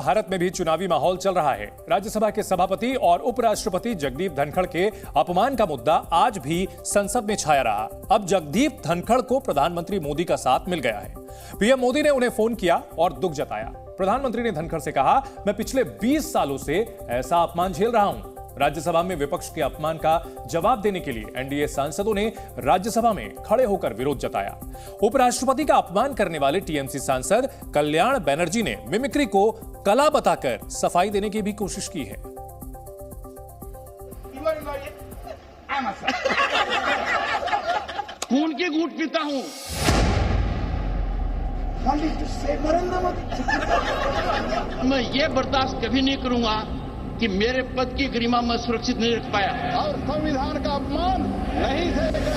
भारत में भी चुनावी माहौल चल रहा है। राज्यसभा के सभापति और उपराष्ट्रपति जगदीप धनखड़ के अपमान का मुद्दा आज भी संसद में छाया रहा। अब जगदीप धनखड़ को प्रधानमंत्री मोदी का साथ मिल गया है। पीएम मोदी ने उन्हें फोन किया और दुख जताया। प्रधानमंत्री ने धनखड़ से कहा, मैं पिछले 20 सालों से ऐसा अपमान झेल रहा हूं। राज्यसभा में विपक्ष के अपमान का जवाब देने के लिए एनडीए सांसदों ने राज्यसभा में खड़े होकर विरोध जताया। उपराष्ट्रपति का अपमान करने वाले टीएमसी सांसद कल्याण बनर्जी ने मिमिक्री को कला बताकर सफाई देने की भी कोशिश की है। खून की घूंट पीता हूं। मैं ये बर्दाश्त कभी नहीं करूंगा कि मेरे पद की गरिमा मैं सुरक्षित नहीं रख पाया और संविधान का अपमान नहीं सहेगा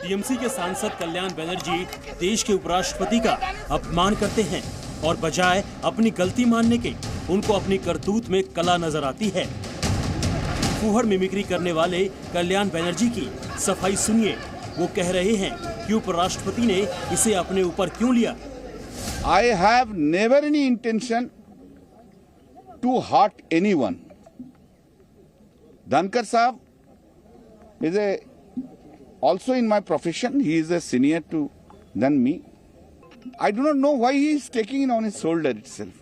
टीएमसी के सांसद कल्याण बनर्जी देश के उपराष्ट्रपति का अपमान करते हैं और बजाय अपनी गलती मानने के उनको अपनी करतूत में कला नजर आती है। फूहड़ मिमिक्री करने वाले कल्याण बनर्जी की सफाई सुनिए। वो कह रहे हैं कि उपराष्ट्रपति ने इसे अपने ऊपर क्यों लिया। I have never any intention to hurt anyone. Dhankar Saab is also in my profession. He is a senior than me. I do not know why he is taking it on his shoulder itself.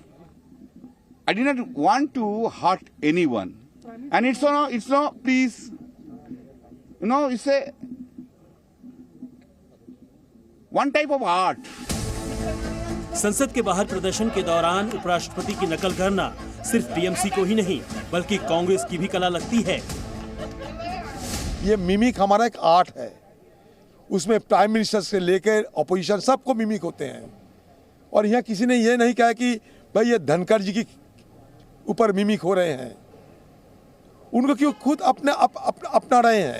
I did not want to hurt anyone. And it's not, please, it's a one type of art. संसद के बाहर प्रदर्शन के दौरान उपराष्ट्रपति की नकल करना सिर्फ टीएमसी को ही नहीं बल्कि कांग्रेस की भी कला लगती है। ये मिमिक हमारा एक आर्ट है। उसमें प्राइम मिनिस्टर से लेकर ऑपोजिशन सबको मिमिक होते हैं। और यहाँ किसी ने ये नहीं कहा कि भाई ये धनखड़ जी की ऊपर मिमिक हो रहे हैं। उनको क्यों खुद अपना रहे हैं।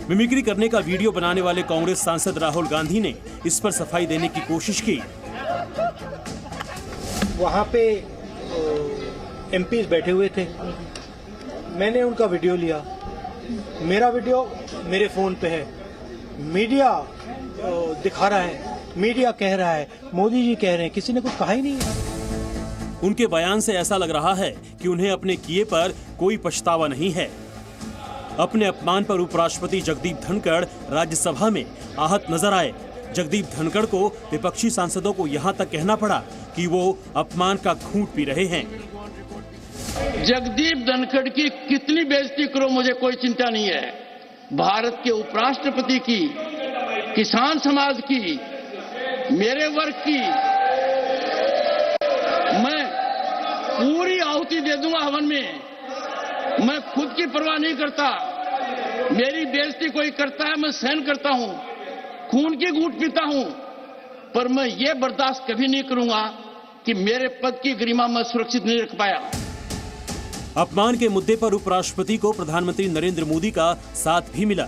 मिमिक्री करने का वीडियो बनाने वाले कांग्रेस सांसद राहुल गांधी ने इस पर सफाई देने की कोशिश की। वहाँ पे एमपीज बैठे हुए थे। मैंने उनका वीडियो लिया। मेरा वीडियो मेरे फोन पे है। मीडिया दिखा रहा है, मीडिया कह रहा है, मोदी जी कह रहे हैं, किसी ने कुछ कहा ही नहीं। उनके बयान से ऐसा लग रहा है कि उन्हें अपने किए पर कोई पछतावा नहीं है। अपने अपमान पर उपराष्ट्रपति जगदीप धनखड़ राज्यसभा में आहत नजर आए। जगदीप धनखड़ को विपक्षी सांसदों को यहां तक कहना पड़ा कि वो अपमान का घूंट पी रहे हैं। जगदीप धनखड़ की कितनी बेइज्जती करो मुझे कोई चिंता नहीं है। भारत के उपराष्ट्रपति की, किसान समाज की, मेरे वर्ग की मैं पूरी आहुति दे दूंगा हवन में। मैं खुद की परवाह नहीं करता। मेरी बेइज्जती कोई करता है मैं सहन करता हूं, खून की घूंट पीता हूं, पर मैं ये बर्दाश्त कभी नहीं करूंगा कि मेरे पद की गरिमा मैं सुरक्षित नहीं रख पाया। अपमान के मुद्दे पर उपराष्ट्रपति को प्रधानमंत्री नरेंद्र मोदी का साथ भी मिला।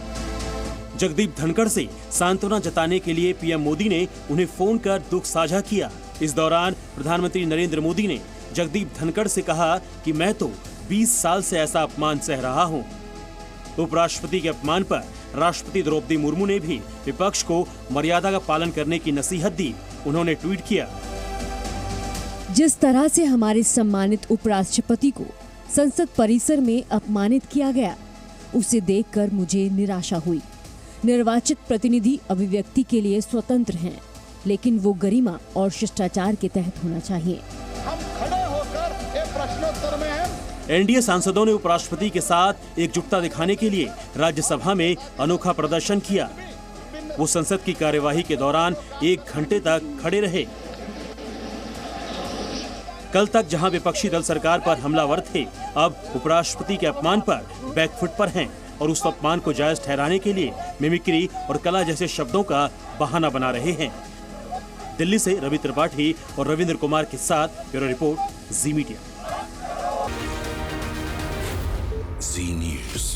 जगदीप धनखड़ से सांत्वना जताने के लिए पीएम मोदी ने उन्हें फोन कर दुख साझा किया। इस दौरान प्रधानमंत्री नरेंद्र मोदी ने जगदीप धनखड़ से कहा कि मैं तो 20 साल से ऐसा अपमान सह रहा हूं। उपराष्ट्रपति के अपमान पर राष्ट्रपति द्रौपदी मुर्मू ने भी विपक्ष को मर्यादा का पालन करने की नसीहत दी। उन्होंने ट्वीट किया, जिस तरह से हमारे सम्मानित उपराष्ट्रपति को संसद परिसर में अपमानित किया गया, उसे देखकर मुझे निराशा हुई। निर्वाचित प्रतिनिधि अभिव्यक्ति के लिए स्वतंत्र हैं, लेकिन वो गरिमा और शिष्टाचार के तहत होना चाहिए। हम खड़े होकर एक प्रश्नोत्तर में एनडीए सांसदों ने उपराष्ट्रपति के साथ एकजुटता दिखाने के लिए राज्यसभा में अनोखा प्रदर्शन किया। वो संसद की कार्यवाही के दौरान 1 घंटे तक खड़े रहे। कल तक जहां विपक्षी दल सरकार पर हमलावर थे, अब उपराष्ट्रपति के अपमान पर बैकफुट पर हैं और उस अपमान को जायज ठहराने के लिए मिमिक्री और कला जैसे शब्दों का बहाना बना रहे हैं। दिल्ली से रवि त्रिपाठी और रविंद्र कुमार के साथ ब्यूरो रिपोर्ट, जी मीडिया। जी न्यूज़।